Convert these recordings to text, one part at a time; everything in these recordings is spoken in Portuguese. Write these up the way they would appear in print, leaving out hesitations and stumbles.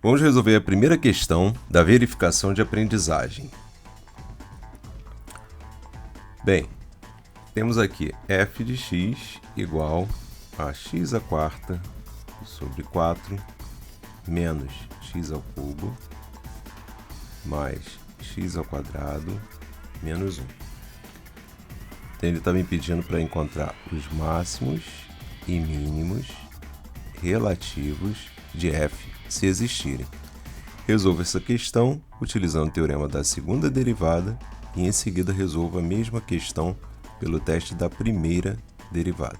Vamos resolver a primeira questão da verificação de aprendizagem. Bem, temos aqui f de x igual a x à quarta sobre 4 menos x ao cubo mais x ao quadrado menos 1. Então ele está me pedindo para encontrar os máximos e mínimos relativos de f, se existirem. Resolva essa questão utilizando o teorema da segunda derivada e em seguida resolva a mesma questão pelo teste da primeira derivada.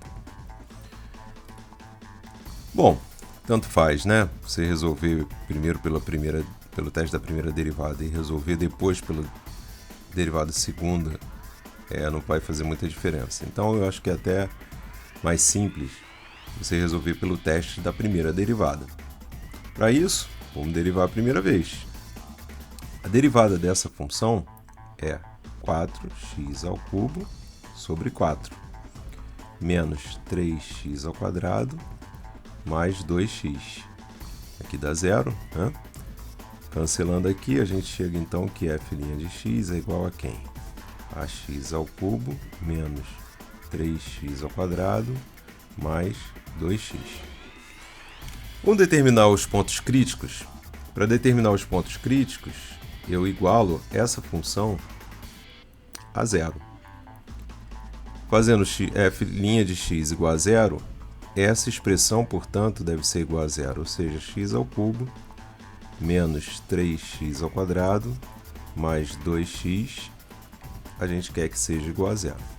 Bom, tanto faz, né? Você resolver primeiro pelo teste da primeira derivada e resolver depois pela derivada segunda, não vai fazer muita diferença. Então eu acho que é até mais simples você resolver pelo teste da primeira derivada. Para isso, vamos derivar a primeira vez. A derivada dessa função é 4x ao cubo sobre 4 menos 3x ao quadrado mais 2x. Aqui dá zero, né? Cancelando aqui, a gente chega então que f' de x é igual a quem? A x ao cubo menos 3x ao quadrado mais 2x. Vamos determinar os pontos críticos. Para determinar os pontos críticos, eu igualo essa função a zero. Fazendo f' de x igual a zero, essa expressão, portanto, deve ser igual a zero, ou seja, x ao cubo menos 3x ao quadrado mais 2x, a gente quer que seja igual a zero.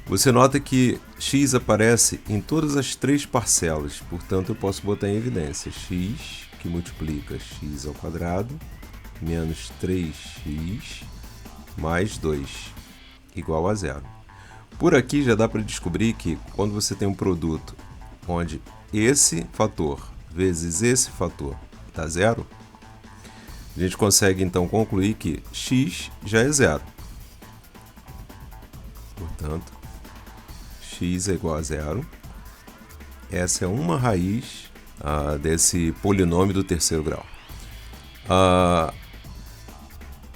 Você nota que x aparece em todas as três parcelas, portanto eu posso botar em evidência x, que multiplica x ao quadrado, menos 3x, mais 2, igual a zero. Por aqui já dá para descobrir que quando você tem um produto onde esse fator vezes esse fator dá zero, a gente consegue então concluir que x já é zero. Portanto, x é igual a zero. Essa é uma raiz desse polinômio do terceiro grau.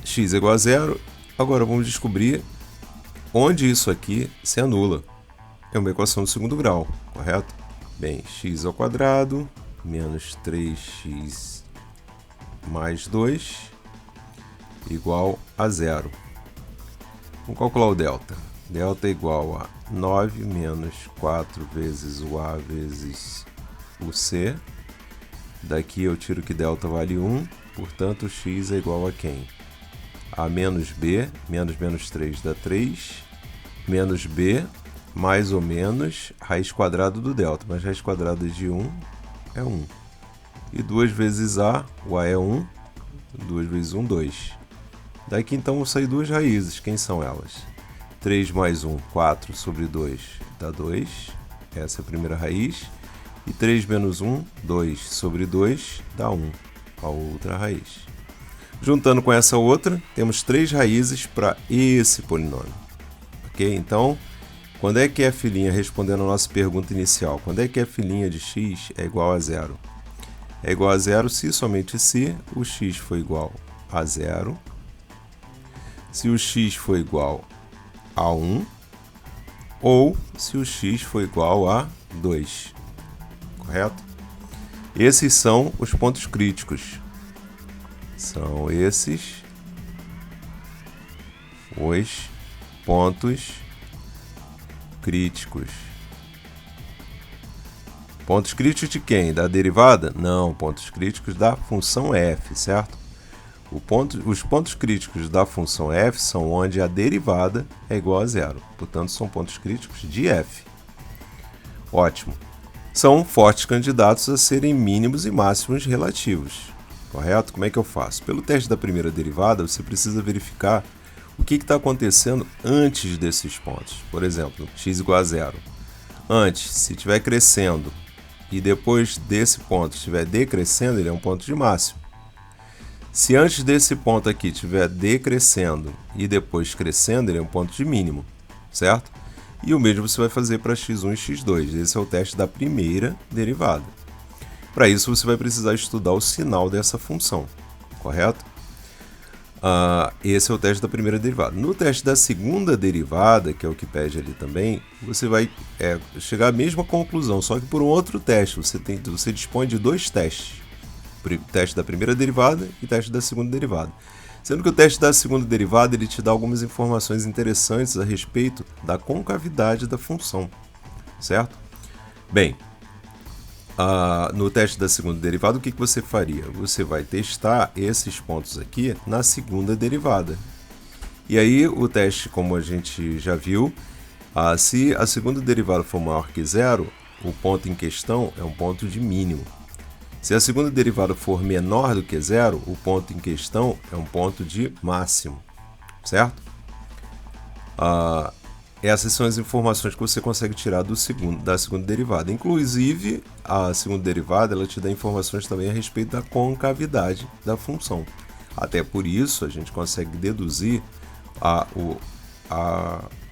X é igual a zero. Agora vamos descobrir onde isso aqui se anula. É uma equação do segundo grau, correto? Bem, x ao quadrado menos 3x mais 2 igual a zero. Vamos calcular o delta. Delta é igual a 9 menos 4 vezes o A vezes o C. Daqui eu tiro que delta vale 1, portanto x é igual a quem? A menos B, menos 3 dá 3, menos B, mais ou menos raiz quadrada do delta, mas raiz quadrada de 1 é 1. E 2 vezes A, o A é 1, 2 vezes 1, 2. Daqui então vão sair duas raízes, quem são elas? 3 mais 1, 4 sobre 2 dá 2, essa é a primeira raiz. E 3 menos 1, 2 sobre 2 dá 1, a outra raiz. Juntando com essa outra, temos três raízes para esse polinômio. Ok? Então, quando é que f', respondendo a nossa pergunta inicial, quando é que f' de x é igual a zero? É igual a zero se somente se o x for igual a zero, se o x for igual a 1 ou se o x for igual a 2. Correto? Esses são os pontos críticos. São esses os pontos críticos. Pontos críticos de quem? Da derivada? Não, pontos críticos da função f, certo? Os pontos críticos da função f são onde a derivada é igual a zero. Portanto, são pontos críticos de f. Ótimo. São fortes candidatos a serem mínimos e máximos relativos. Correto? Como é que eu faço? Pelo teste da primeira derivada, você precisa verificar o que está acontecendo antes desses pontos. Por exemplo, x igual a zero. Antes, se estiver crescendo e depois desse ponto estiver decrescendo, ele é um ponto de máximo. Se antes desse ponto aqui estiver decrescendo e depois crescendo, ele é um ponto de mínimo, certo? E o mesmo você vai fazer para x1 e x2. Esse é o teste da primeira derivada. Para isso, você vai precisar estudar o sinal dessa função, correto? Esse é o teste da primeira derivada. No teste da segunda derivada, que é o que pede ali também, você vai chegar à mesma conclusão, só que por um outro teste. Você dispõe de dois testes. Teste da primeira derivada e teste da segunda derivada. Sendo que o teste da segunda derivada ele te dá algumas informações interessantes a respeito da concavidade da função, certo? Bem, no teste da segunda derivada, o que você faria? Você vai testar esses pontos aqui na segunda derivada. E aí o teste, como a gente já viu, se a segunda derivada for maior que zero, o ponto em questão é um ponto de mínimo. Se a segunda derivada for menor do que zero, o ponto em questão é um ponto de máximo, certo? Essas são as informações que você consegue tirar da segunda derivada. Inclusive, a segunda derivada ela te dá informações também a respeito da concavidade da função. Até por isso, a gente consegue deduzir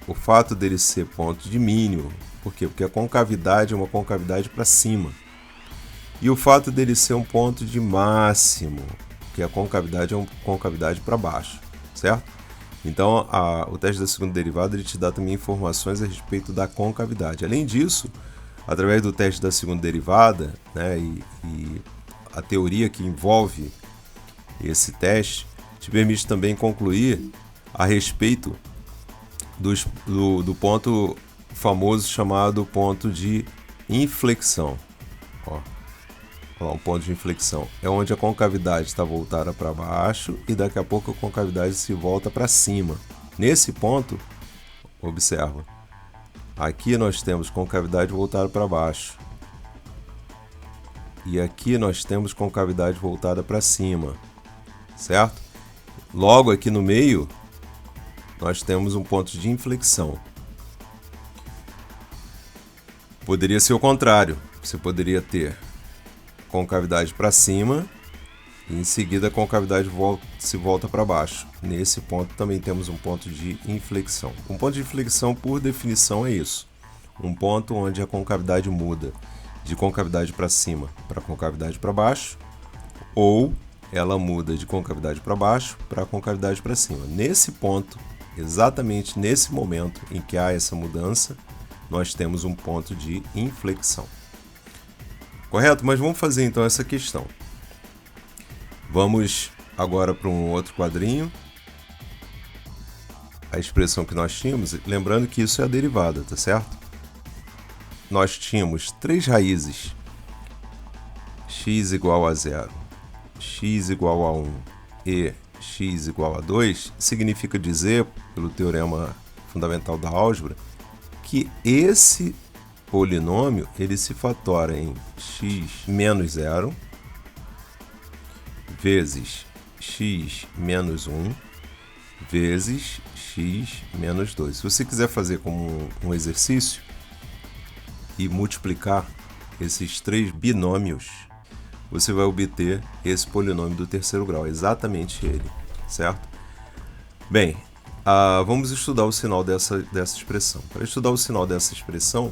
o fato dele ser ponto de mínimo. Por quê? Porque a concavidade é uma concavidade para cima. E o fato dele ser um ponto de máximo, que a concavidade é uma concavidade para baixo, certo? Então, o teste da segunda derivada ele te dá também informações a respeito da concavidade. Além disso, através do teste da segunda derivada, né, e a teoria que envolve esse teste, te permite também concluir a respeito do ponto famoso chamado ponto de inflexão. Um ponto de inflexão é onde a concavidade está voltada para baixo e daqui a pouco a concavidade se volta para cima. Nesse ponto, observa, aqui nós temos concavidade voltada para baixo e aqui nós temos concavidade voltada para cima, certo? Logo aqui no meio nós temos um ponto de inflexão. Poderia ser o contrário, você poderia ter concavidade para cima e em seguida a concavidade se volta para baixo. Nesse ponto também temos um ponto de inflexão. Um ponto de inflexão, por definição, é isso: um ponto onde a concavidade muda de concavidade para cima para concavidade para baixo, ou ela muda de concavidade para baixo para concavidade para cima. Nesse ponto, exatamente nesse momento em que há essa mudança, nós temos um ponto de inflexão. Correto? Mas vamos fazer então essa questão. Vamos agora para um outro quadrinho. A expressão que nós tínhamos, lembrando que isso é a derivada, tá certo? Nós tínhamos três raízes: x igual a 0, x igual a 1 e x igual a 2. Significa dizer, pelo teorema fundamental da álgebra, que esse polinômio ele se fatora em x menos 0 vezes x menos 1 vezes x menos 2. Se você quiser fazer como um exercício e multiplicar esses três binômios, você vai obter esse polinômio do terceiro grau, exatamente ele, certo? Bem, vamos estudar o sinal dessa expressão. Para estudar o sinal dessa expressão,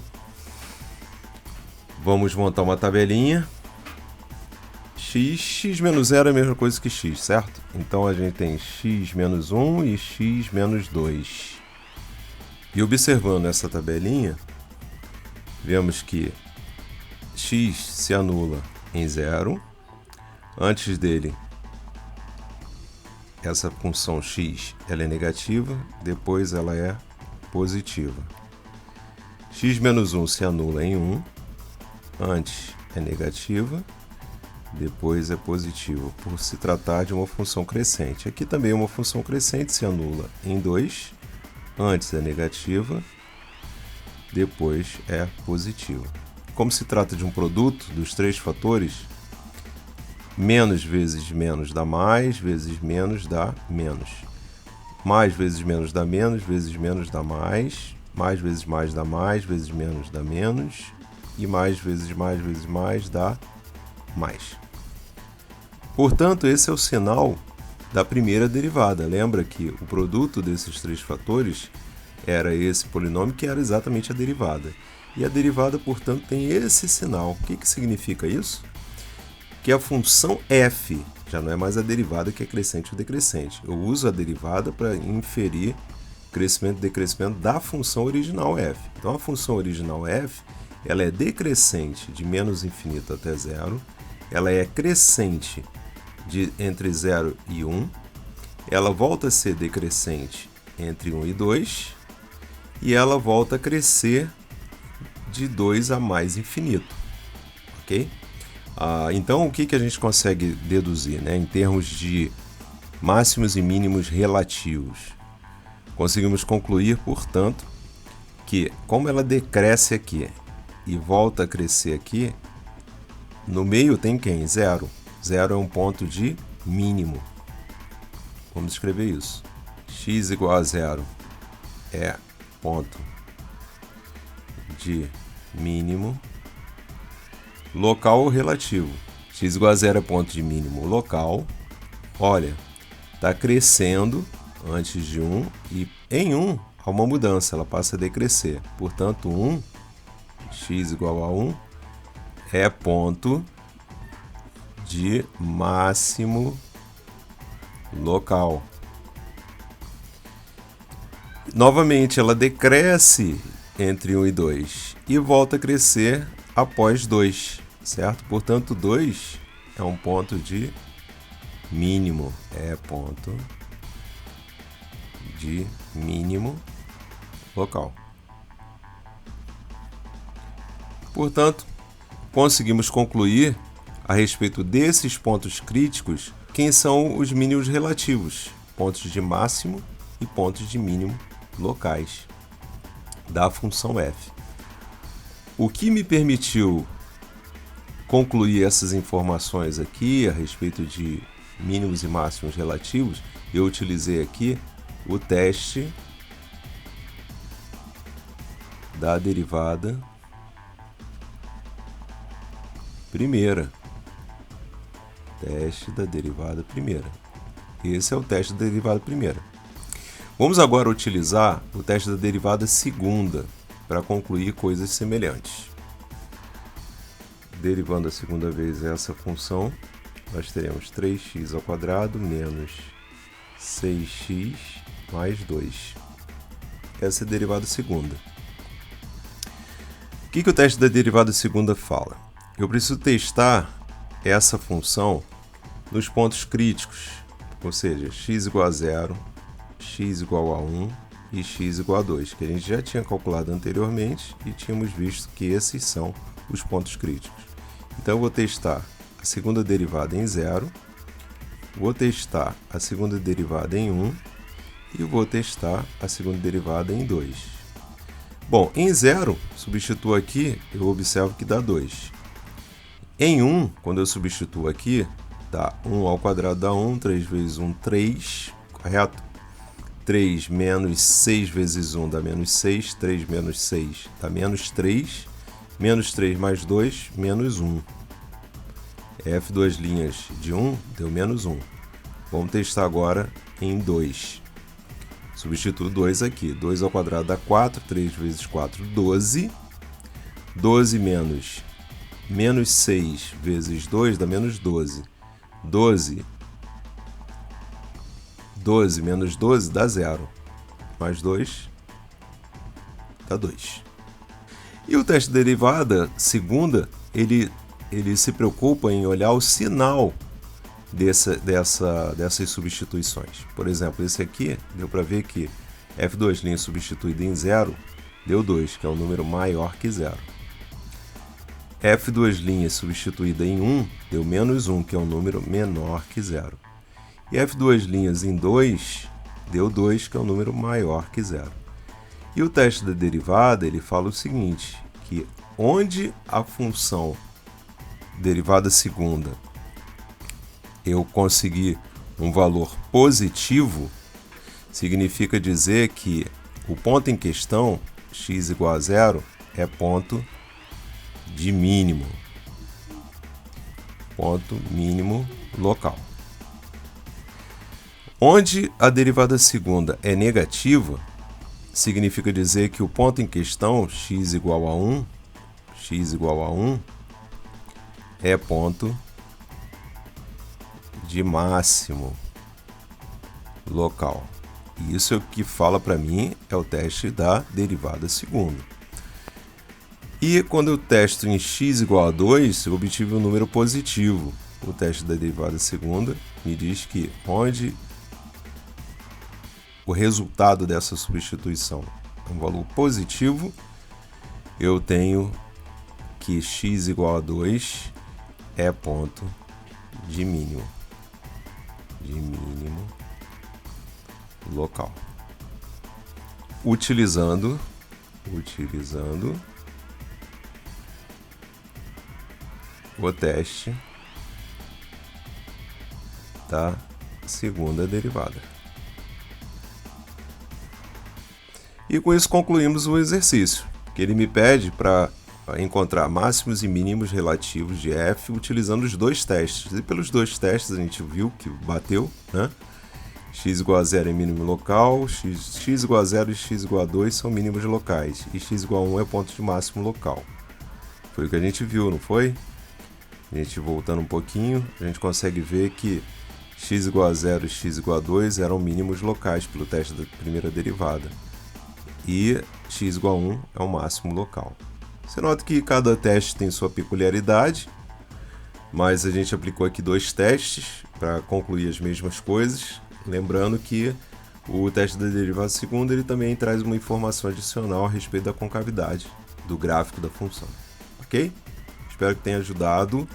vamos montar uma tabelinha. X menos 0 é a mesma coisa que x, certo? Então a gente tem x menos 1 e x menos 2. E observando essa tabelinha, vemos que x se anula em 0. Antes dele, essa função x ela é negativa, depois ela é positiva. X menos 1 se anula em 1. Antes é negativa, depois é positivo, por se tratar de uma função crescente. Aqui também uma função crescente se anula em 2. Antes é negativa, depois é positiva. Como se trata de um produto dos três fatores, menos vezes menos dá mais, vezes menos dá menos. Mais vezes menos dá menos, vezes menos dá mais vezes mais dá mais, vezes menos dá menos, e mais vezes mais dá mais. Portanto, esse é o sinal da primeira derivada. Lembra que o produto desses três fatores era esse polinômio que era exatamente a derivada. E a derivada, portanto, tem esse sinal. O que significa isso? Que a função f já não é mais a derivada que é crescente ou decrescente. Eu uso a derivada para inferir crescimento e decrescimento da função original f. Então, a função original f ela é decrescente de menos infinito até zero, ela é crescente entre 0 e 1, ela volta a ser decrescente entre 1 e 2, e ela volta a crescer de 2 a mais infinito. Ok? Então, o que a gente consegue deduzir, né, em termos de máximos e mínimos relativos? Conseguimos concluir, portanto, que como ela decresce aqui e volta a crescer aqui, no meio tem quem? Zero. Zero é um ponto de mínimo. Vamos escrever isso. X igual a zero é ponto de mínimo local ou relativo. X igual a zero é ponto de mínimo local. Olha, está crescendo antes de 1 e em 1 há uma mudança, ela passa a decrescer. Portanto, 1, x igual a 1, é ponto de máximo local. Novamente, ela decresce entre 1 e 2 e volta a crescer após 2, certo? Portanto, 2 é um ponto de mínimo, é ponto de mínimo local. Portanto, conseguimos concluir a respeito desses pontos críticos quem são os mínimos relativos, pontos de máximo e pontos de mínimo locais da função f. O que me permitiu concluir essas informações aqui a respeito de mínimos e máximos relativos, eu utilizei aqui o teste da derivada primeira. Teste da derivada primeira. Esse é o teste da derivada primeira. Vamos agora utilizar o teste da derivada segunda para concluir coisas semelhantes. Derivando a segunda vez essa função, nós teremos 3x² menos 6x mais 2. Essa é a derivada segunda. O que o teste da derivada segunda fala? Eu preciso testar essa função nos pontos críticos, ou seja, x igual a 0, x igual a 1 e x igual a 2, que a gente já tinha calculado anteriormente e tínhamos visto que esses são os pontos críticos. Então, eu vou testar a segunda derivada em 0, vou testar a segunda derivada em 1 e vou testar a segunda derivada em 2. Bom, em 0, substituo aqui, eu observo que dá 2. Em 1, quando eu substituo aqui, dá 1 ao quadrado dá 1, 3 vezes 1, 3, correto? 3 menos 6 vezes 1 dá menos 6, 3 menos 6 dá menos 3 mais 2, menos 1. F duas linhas de 1 deu menos 1. Vamos testar agora em 2. Substituo 2 aqui. 2 ao quadrado dá 4, 3 vezes 4, 12. 12 menos 6 vezes 2 dá menos 12. 12 menos 12 dá 0. Mais 2 dá 2. E o teste de derivada segunda, ele se preocupa em olhar o sinal dessas substituições. Por exemplo, esse aqui, deu para ver que f2' substituído em 0 deu 2, que é um número maior que 0. f2' substituída em 1 deu menos 1, que é um número menor que 0. E f2' em 2 deu 2, que é um número maior que 0. E o teste da derivada, ele fala o seguinte, que onde a função derivada segunda eu conseguir um valor positivo, significa dizer que o ponto em questão, x igual a 0, é ponto de mínimo. Ponto mínimo local. Onde a derivada segunda é negativa, significa dizer que o ponto em questão, x igual a 1, é ponto de máximo local. Isso é o que fala para mim, é o teste da derivada segunda. E quando eu testo em x igual a 2, eu obtive um número positivo. O teste da derivada segunda me diz que onde o resultado dessa substituição é um valor positivo, eu tenho que x igual a 2 é ponto de mínimo local. Utilizando o teste da segunda derivada. E com isso concluímos o exercício, que ele me pede para encontrar máximos e mínimos relativos de f utilizando os dois testes. E pelos dois testes a gente viu que bateu, né? X igual a 0 é mínimo local, x igual a 0 e x igual a 2 são mínimos locais, e x igual a 1 é ponto de máximo local. Foi o que a gente viu, não foi? A gente voltando um pouquinho, a gente consegue ver que x igual a 0 e x igual a 2 eram mínimos locais pelo teste da primeira derivada. E x igual a 1 é o máximo local. Você nota que cada teste tem sua peculiaridade, mas a gente aplicou aqui dois testes para concluir as mesmas coisas. Lembrando que o teste da derivada segunda ele também traz uma informação adicional a respeito da concavidade do gráfico da função. Ok? Espero que tenha ajudado.